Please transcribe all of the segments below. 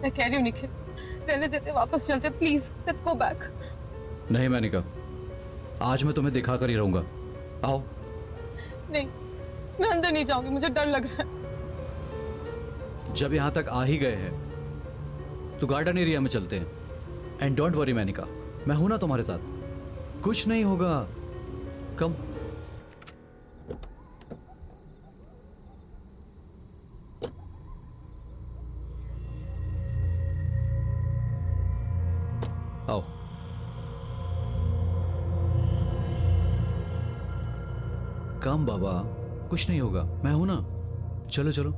मैं कह रही हूँ निखिल, रहने देते, वापस चलते, प्लीज लेट्स गो बैक। नहीं मैनिका, आज मैं तुम्हें दिखा कर ही रहूंगा। आओ। नहीं, मैं अंदर नहीं जाऊंगी, मुझे डर लग रहा है। जब यहां तक आ ही गए हैं तो गार्डन एरिया में चलते हैं। एंड डोंट वरी मैनिका, मैं हूं ना तुम्हारे साथ, कुछ नहीं होगा। कम। आओ। कम बाबा, कुछ नहीं होगा, मैं हूं ना। चलो चलो।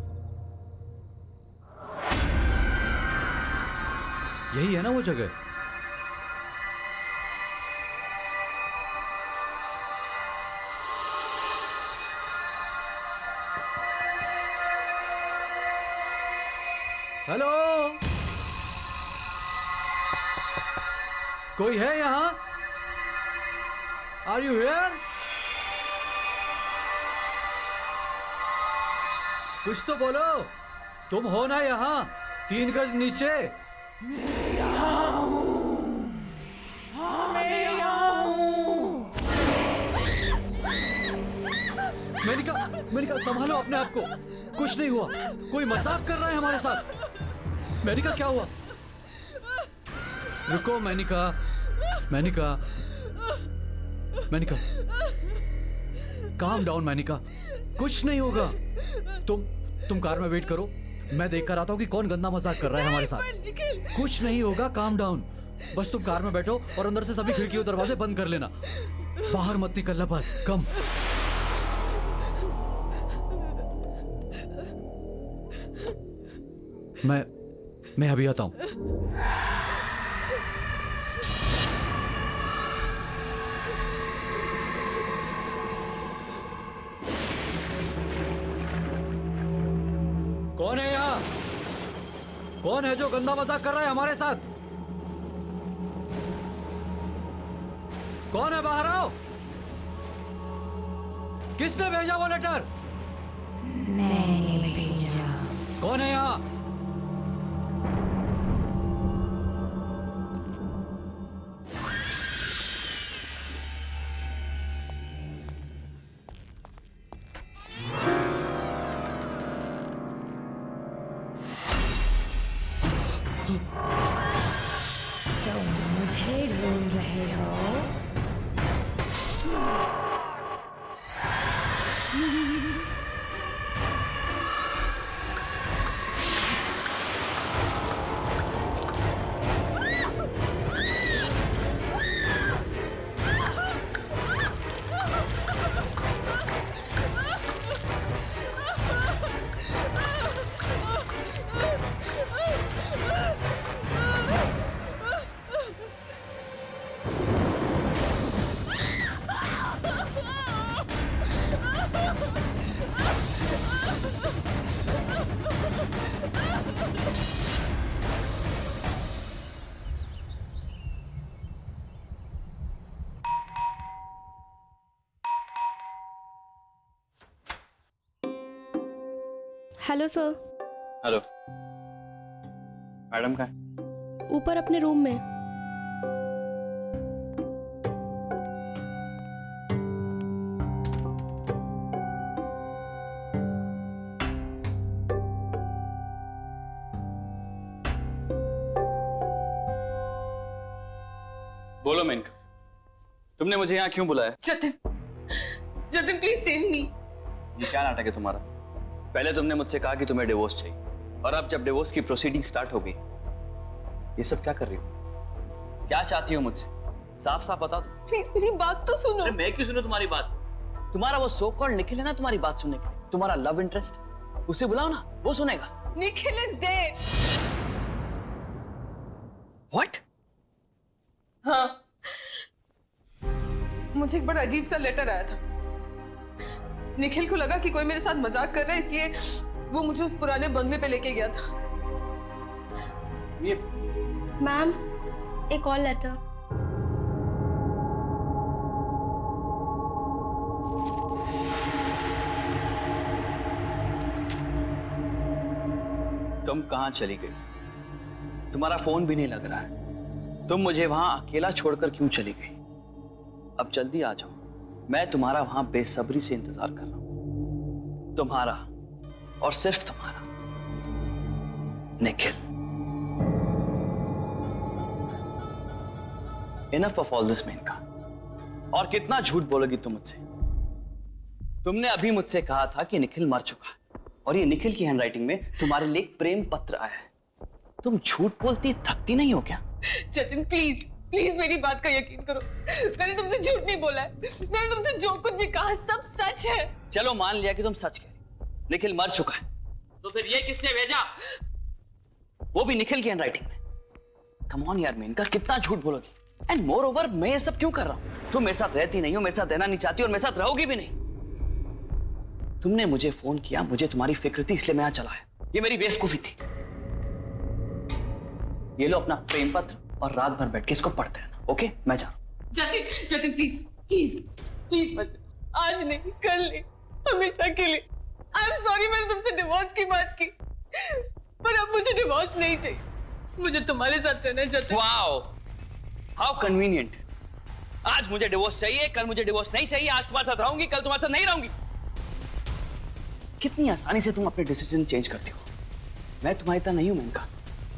यही है ना वो जगह? हेलो, कोई है यहां? Are you here? कुछ तो बोलो, तुम हो ना यहां 3 गज नीचे? मेनिका, मेनिका संभालो अपने आप को, कुछ नहीं हुआ, कोई मजाक कर रहा है हमारे साथ। मेनिका क्या हुआ? रुको मेनिका, मेनिका, मेनिका, काम डाउन मेनिका, कुछ नहीं होगा। तुम कार में वेट करो, मैं देख कर आता हूँ कि कौन गंदा मजाक कर रहा है हमारे साथ। कुछ नहीं होगा, काम डाउन। बस तुम कार में बैठो और अंदर से सभी खिड़की और दरवाजे बंद कर लेना, बाहर मत निकलना, बस। कम। मैं अभी आता हूं। कौन है यहां? कौन है जो गंदा मजाक कर रहा है हमारे साथ? कौन है? बाहर आओ। किसने भेजा वो लेटर? मैंने भेजा। कौन है यहां? तो मुझे ढूंढ रहे हो? Hello sir. हेलो मैडम, कहाँ है? ऊपर अपने रूम में। बोलो मेनका, तुमने मुझे यहाँ क्यों बुलाया? जतिन, जतिन प्लीज सेव मी। ये क्या नाटक है तुम्हारा? पहले तुमने मुझसे कहा कि तुम्हें डिवोर्स चाहिए, और अब जब डिवोर्स की प्रोसीडिंग स्टार्ट हो गई, ये सब क्या कर रही हो? क्या चाहती हो मुझसे? साफ साफ बता दो। प्लीज मेरी बात तो सुनो। अरे मैं क्यों सुनूं तुम्हारी बात? तुम्हारा वो सो कॉल्ड निखिल है ना तुम्हारी बात सुनने के लिए, तुम्हारा लव इंटरेस्ट, उसे बुलाओ ना, वो सुनेगा। Nikhil is dead. व्हाट? हाँ, मुझे एक बड़ा अजीब सा लेटर आया था। निखिल को लगा कि कोई मेरे साथ मजाक कर रहा है, इसलिए वो मुझे उस पुराने बंगले पे लेके गया था। ये मैम, एक और लेटर। तुम कहां चली गई? तुम्हारा फोन भी नहीं लग रहा है। तुम मुझे वहां अकेला छोड़कर क्यों चली गई? अब जल्दी आ जाओ, मैं तुम्हारा वहां बेसब्री से इंतजार कर रहा हूं। तुम्हारा और सिर्फ तुम्हारा, Nikhil. Enough of all this Menaka. और कितना झूठ बोलोगी तुम मुझसे? तुमने अभी मुझसे कहा था कि निखिल मर चुका है, और ये निखिल की हैंडराइटिंग में तुम्हारे लिए एक प्रेम पत्र आया है। तुम झूठ बोलती थकती नहीं हो क्या? जतिन प्लीज प्लीज मेरी बात का यकीन करो, मैंने तुमसे झूठ नहीं बोला है। मैंने तुमसे जो कुछ भी कहा सब सच है। चलो मान लिया कि तुम सच कह रही, निखिल मर चुका है, तो फिर ये किसने भेजा? वो भी निखिल की हैंडराइटिंग में। कम ऑन यार मेनका, कितना झूठ बोलोगी? एंड मोर ओवर मैं ये सब क्यों कर रहा हूं? तुम मेरे साथ रहती नहीं हो, मेरे साथ रहना नहीं चाहती और मेरे साथ रहोगी भी नहीं। तुमने मुझे फोन किया, मुझे तुम्हारी फिक्र थी, इसलिए मैं यहां चला आया। ये मेरी बेवकूफी थी। ये लो अपना प्रेम पत्र और रात भर बैठ के इसको पढ़ते रहना। ओके, मैं जा रहा हूं। Jatin Jatin please please please मत जाओ। आज नहीं, कल नहीं, हमेशा के लिए। आई एम सॉरी मैंने तुमसे डिवोर्स की बात की, पर अब मुझे डिवोर्स नहीं चाहिए। मुझे तुम्हारे साथ रहना है जतिन। Wow, how convenient. आज मुझे डिवोर्स चाहिए, कल मुझे डिवोर्स नहीं चाहिए। आज तुम्हारे साथ रहूंगी, कल तुम्हारे साथ नहीं रहूंगी। कितनी आसानी से तुम अपने डिसीजन चेंज करती हो। मैं तुम्हारी तरह नहीं हूं मेनका,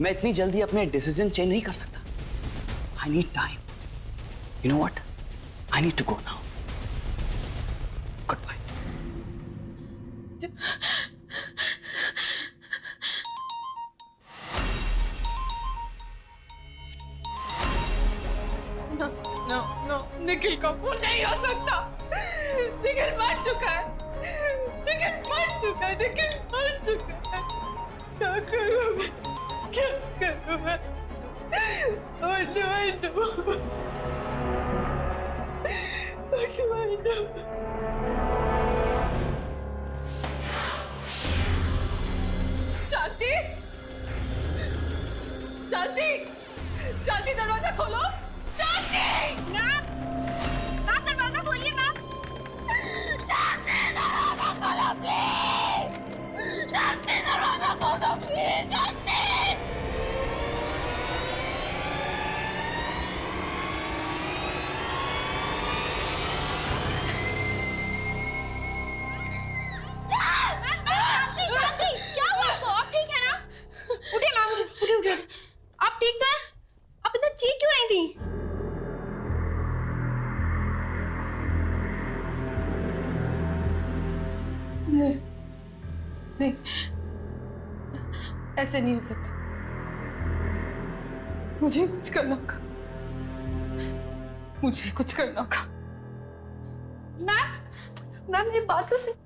मैं इतनी जल्दी अपने डिसीजन चेंज नहीं कर सकता। I need time. You know what, I need to go now. Goodbye. No no, Nikhil का फोन नहीं हो सकता। निखिल मर चुका है, निखिल मर चुका है, निखिल मर चुका है। क्या करूं मैं, क्या करूं मैं? What do I do? What do I do? शांति, शांति, शांति, दरवाजा खोलो। शांति, मैम, आप दरवाजा खोलिए मैम। शांति, दरवाजा खोलो प्लीज। शांति, दरवाजा खोलो प्लीज। शांति। शांति, क्या हुआ आपको? आप ठीक है ना? उठिए मैम, उठिए उठिए। आप ठीक तो हैं? आप इतना चीख क्यों रही थी? नहीं, नहीं, ऐसे नहीं हो सकता। मुझे कुछ करना होगा, मुझे कुछ करना होगा। मैम मेरी बात तो सुन।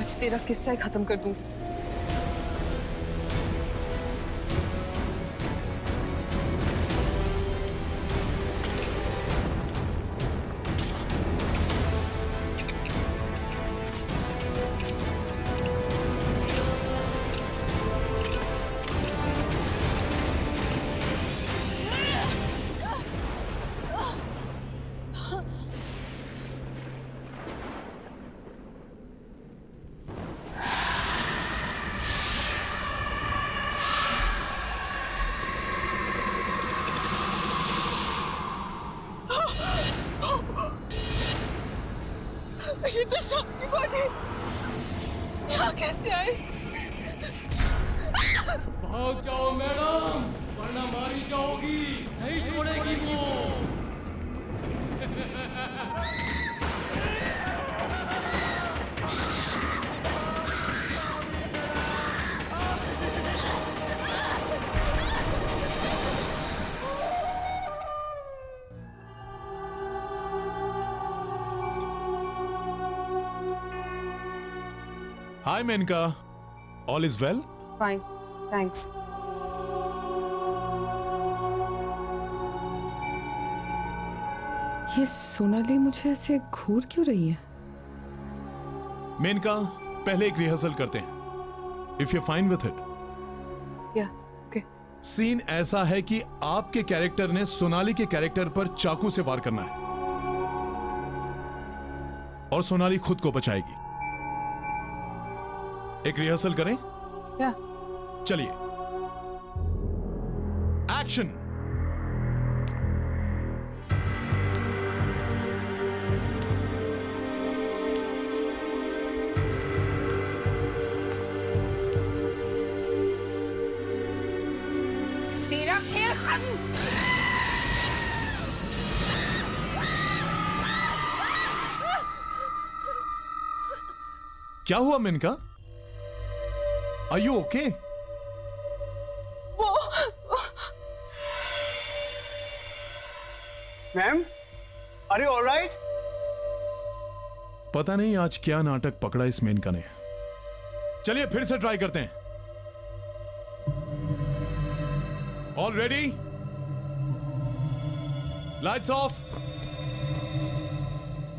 आज तेरा किस्सा ही खत्म कर दूंगी। ये तो शांति बॉडी यहाँ कैसे आए? भाग जाओ मैडम, वरना मारी जाओगी, नहीं छोड़ेगी वो। Hi Menka, all is well? Fine, thanks. ये सोनाली मुझे ऐसे घूर क्यों रही है? मेनका, पहले एक रिहर्सल करते हैं, if you fine with it. या ओके। सीन ऐसा है कि आपके कैरेक्टर ने सोनाली के कैरेक्टर पर चाकू से वार करना है और सोनाली खुद को बचाएगी। एक रिहर्सल करें? या चलिए, एक्शन। तेरा खेल खत्म। क्या हुआ Menaka? Are you okay? Ma'am, are you alright? पता नहीं आज क्या नाटक पकड़ा इस मेनका ने। चलिए फिर से ट्राई करते हैं। All ready? Lights off,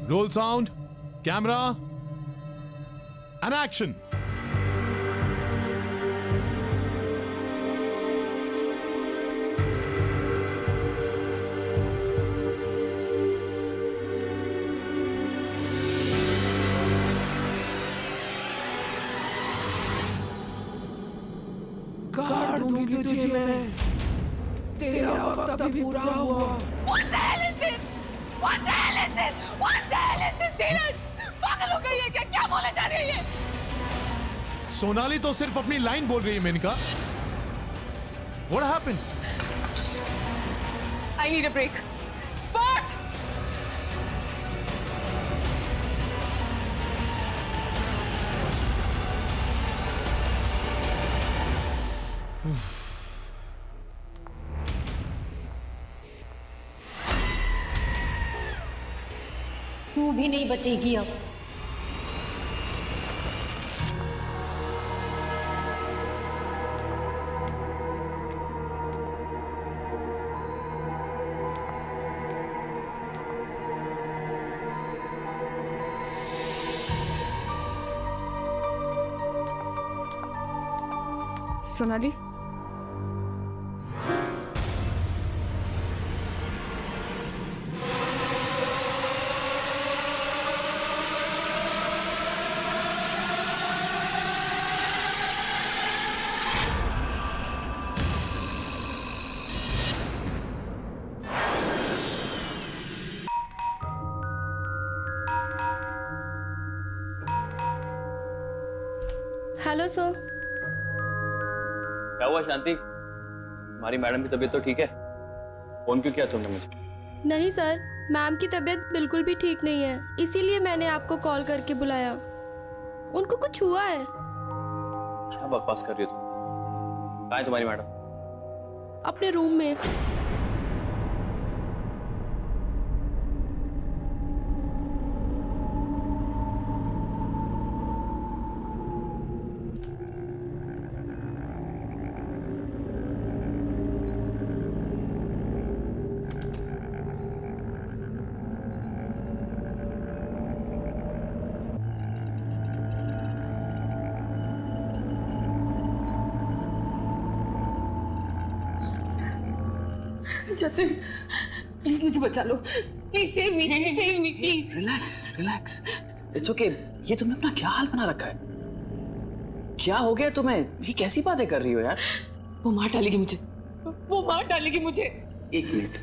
role sound, camera and action. काट दूंगी तुझे मैं, तेरा वक्त अभी पूरा हुआ। What the hell is this? What the hell is this? What the hell is this? धीरज, पागल हो गई है क्या? क्या बोले जा रही है? सोनाली तो सिर्फ अपनी लाइन बोल रही है Maneka. What happened? I need a break. Spot! तू भी नहीं बचेगी अब। Sonali, hello sir. क्या हुआ शांति? तुम्हारी मैडम की तबीयत तो ठीक है? फोन क्यों किया तुमने मुझे? नहीं सर, मैम की तबीयत बिल्कुल भी ठीक नहीं है, इसीलिए मैंने आपको कॉल करके बुलाया। उनको कुछ हुआ है। क्या बकवास कर रही हो तुम? कहाँ है तुम्हारी मैडम? अपने रूम में। जतिन, प्लीज मुझे बचा लो। Please save me, please. Relax, relax. It's okay. ये तुमने अपना क्या हाल बना रखा है? क्या हो गया तुम्हें? ये कैसी बातें कर रही हो यार? वो मार डालेगी मुझे, वो मार डालेगी मुझे। एक मिनट,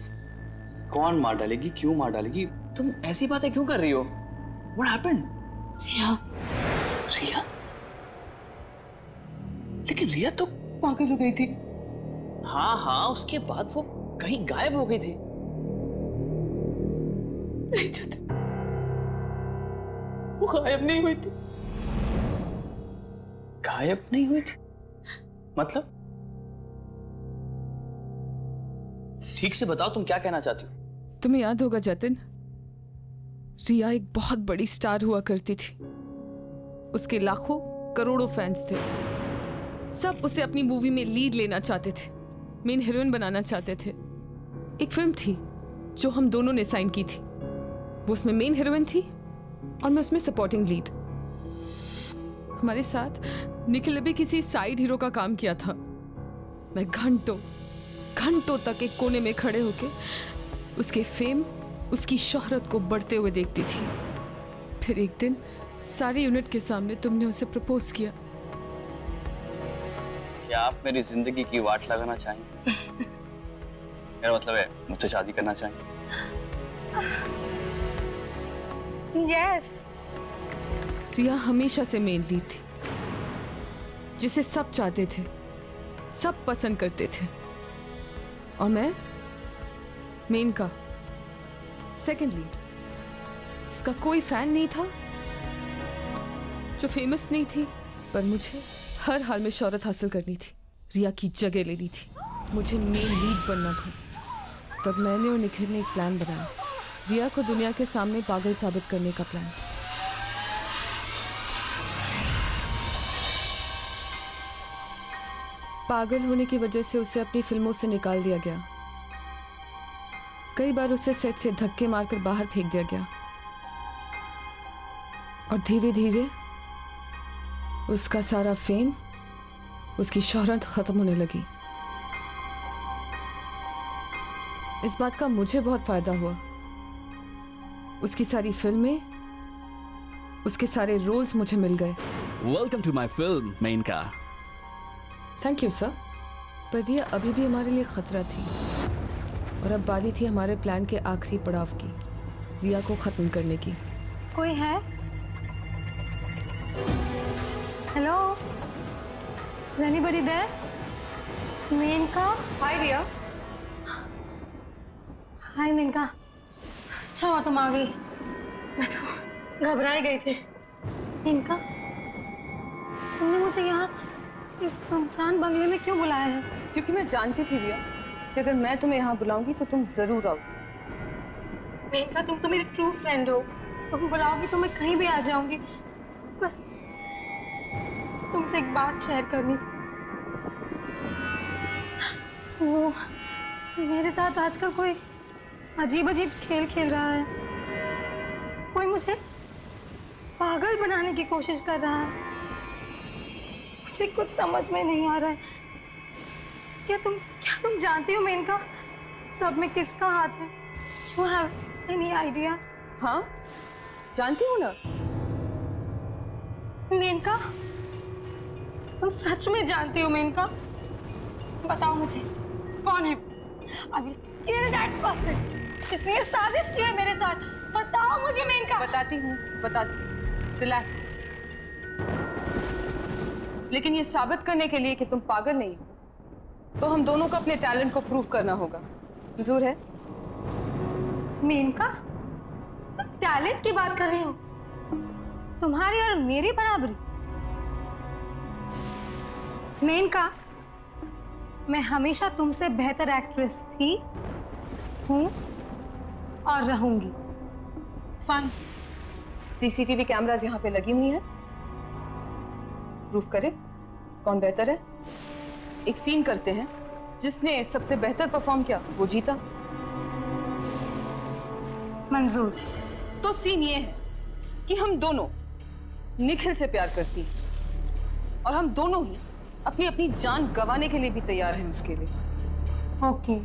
कौन मार डालेगी? क्यों मार डालेगी? तुम ऐसी बातें क्यों कर रही हो? What happened? रिया, रिया? लेकिन रिया तो पागल हो गई थी। हाँ हाँ, उसके बाद वो कहीं गायब हो गई थी। नहीं जतिन, वो गायब नहीं हुई थी। गायब नहीं हुई थी? मतलब? ठीक से बताओ, तुम क्या कहना चाहती हो? तुम्हें याद होगा जतिन, रिया एक बहुत बड़ी स्टार हुआ करती थी। उसके लाखों करोड़ों फैंस थे। सब उसे अपनी मूवी में लीड लेना चाहते थे, मेन हीरोइन बनाना चाहते थे। एक फिल्म थी जो हम दोनों ने साइन की थी, वो उसमें मेन हीरोइन थी और मैं उसमें सपोर्टिंग लीड। हमारे साथ निखिल ने भी किसी साइड हीरो का काम किया था। मैं घंटों तक एक कोने में खड़े होके उसके फेम, उसकी शोहरत को बढ़ते हुए देखती थी। फिर एक दिन सारी यूनिट के सामने तुमने उसे प्रपोज किया। क्या आप मेरी जिंदगी की वाट लगाना चाहेंगे? मेरा मतलब है मुझसे शादी करना चाहेंगे? यस। रिया हमेशा से मेन लीड थी, जिसे सब चाहते थे, सब पसंद करते थे, और मैं मेन का सेकंड लीड, जिसका कोई फैन नहीं था, जो फेमस नहीं थी, पर मुझे हर हाल में शोहरत हासिल करनी थी, रिया की जगह लेनी थी, मुझे मेन लीड बनना था। तब मैंने और निखिल ने एक प्लान बनाया, रिया को दुनिया के सामने पागल साबित करने का प्लान। पागल होने की वजह से उसे अपनी फिल्मों से निकाल दिया गया। कई बार उसे सेट से धक्के मारकर बाहर फेंक दिया गया, और धीरे धीरे उसका सारा फेम, उसकी शोहरत खत्म होने लगी। इस बात का मुझे बहुत फायदा हुआ। उसकी सारी फिल्में, उसके सारे रोल्स मुझे मिल गए। Welcome to my film Menaka. Thank you sir. पर रिया अभी भी हमारे लिए खतरा थी, और अब बारी थी हमारे प्लान के आखिरी पड़ाव की, रिया को खत्म करने की। कोई है? Hello, is anybody there? Menka? Hi Riya. Hi Menka, अच्छा हुआ तुम आ गई, मैं तो घबरा ही गई थी। मेनका, तुमने मुझे यहाँ इस सुनसान बंगले में क्यों बुलाया है? क्योंकि मैं जानती थी रिया कि अगर मैं तुम्हें यहाँ बुलाऊंगी तो तुम जरूर आओगी। मेनका, तुम तो मेरी ट्रू फ्रेंड हो, तुम बुलाओगी तो मैं कहीं भी आ जाऊंगी, पर तुमसे एक बात शेयर करनी थी। वो मेरे साथ आजकल कोई अजीब अजीब खेल खेल रहा है, कोई मुझे पागल बनाने की कोशिश कर रहा है। मुझे कुछ समझ में नहीं आ रहा है। क्या तुम जानती हो मेनका, सब में किसका हाथ है? Do you have any idea? हाँ, जानती हूँ ना। मेनका, तुम सच में जानती हो मेनका? बताओ मुझे, कौन है? I will kill that person, जिसने ये साजिश की है मेरे साथ। बताओ मुझे मेनका। बताती हूँ। रिलैक्स। लेकिन ये साबित करने के लिए कि तुम पागल नहीं हो, तो हम दोनों को अपने टैलेंट को प्रूव करना होगा। मंजूर है? मेनका, तुम टैलेंट की बात कर रही हो? तुम्हारी और मेरी बराबरी? मेनका, मैं हमेशा तुमसे बेहतर एक्ट्रेस थी, हूँ और रहूंगी। फाइन। सीसीटीवी कैमरास यहाँ पे लगी हुई हैं। प्रूफ करें कौन बेहतर है। एक सीन करते हैं, जिसने सबसे बेहतर परफॉर्म किया वो जीता। मंजूर। तो सीन ये है कि हम दोनों निखिल से प्यार करती हैं, और हम दोनों ही अपनी अपनी जान गंवाने के लिए भी तैयार हैं उसके लिए। ओके,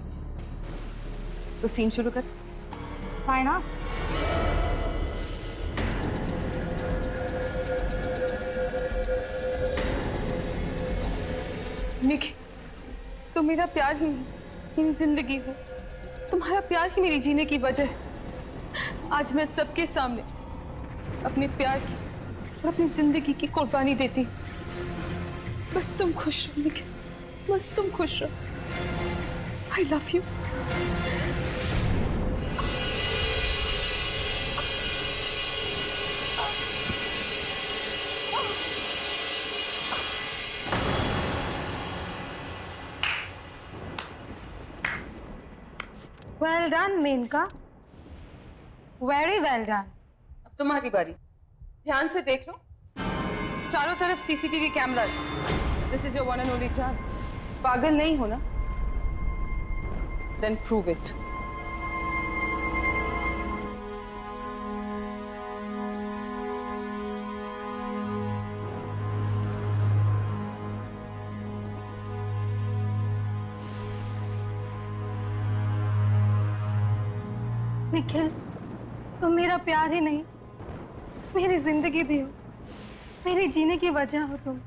तो सीन शुरू कर। Why not? निखिल, तुम मेरा प्यार नहीं, मेरी जिंदगी हो। तुम्हारा प्यार ही मेरी जीने की वजह है। आज मैं सबके सामने अपने प्यार की और अपनी जिंदगी की कुर्बानी देती हूँ। बस तुम खुश रहो निखिल, बस तुम खुश रहो। I love you. Well done Menaka, very well done. अब तुम्हारी बारी। ध्यान से देख लो चारों तरफ CCTV cameras. This is your one and only chance. पागल नहीं हो ना? Then prove it. निखिल, तुम मेरा प्यार ही नहीं, मेरी जिंदगी भी हो, मेरे जीने की वजह हो तुम।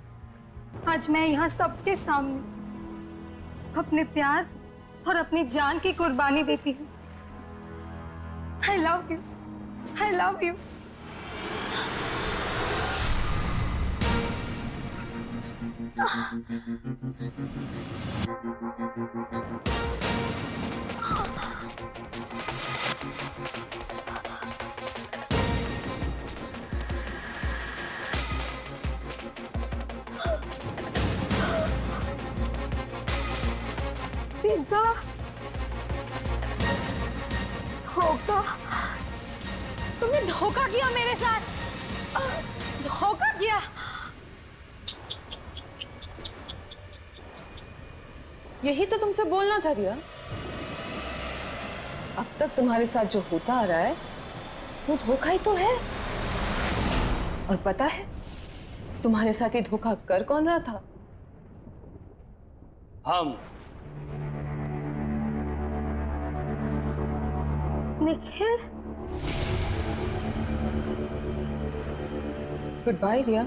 आज मैं यहाँ सबके सामने अपने प्यार और अपनी जान की कुर्बानी देती हूँ। I love you, I love you। पिता, धोखा, तुमने धोखा किया मेरे साथ, धोखा किया। यही तो तुमसे बोलना था रिया। अब तक तुम्हारे साथ जो होता आ रहा है वो धोखा ही तो है। और पता है तुम्हारे साथ ये धोखा कर कौन रहा था? हम। निखिल, गुड बाय रिया।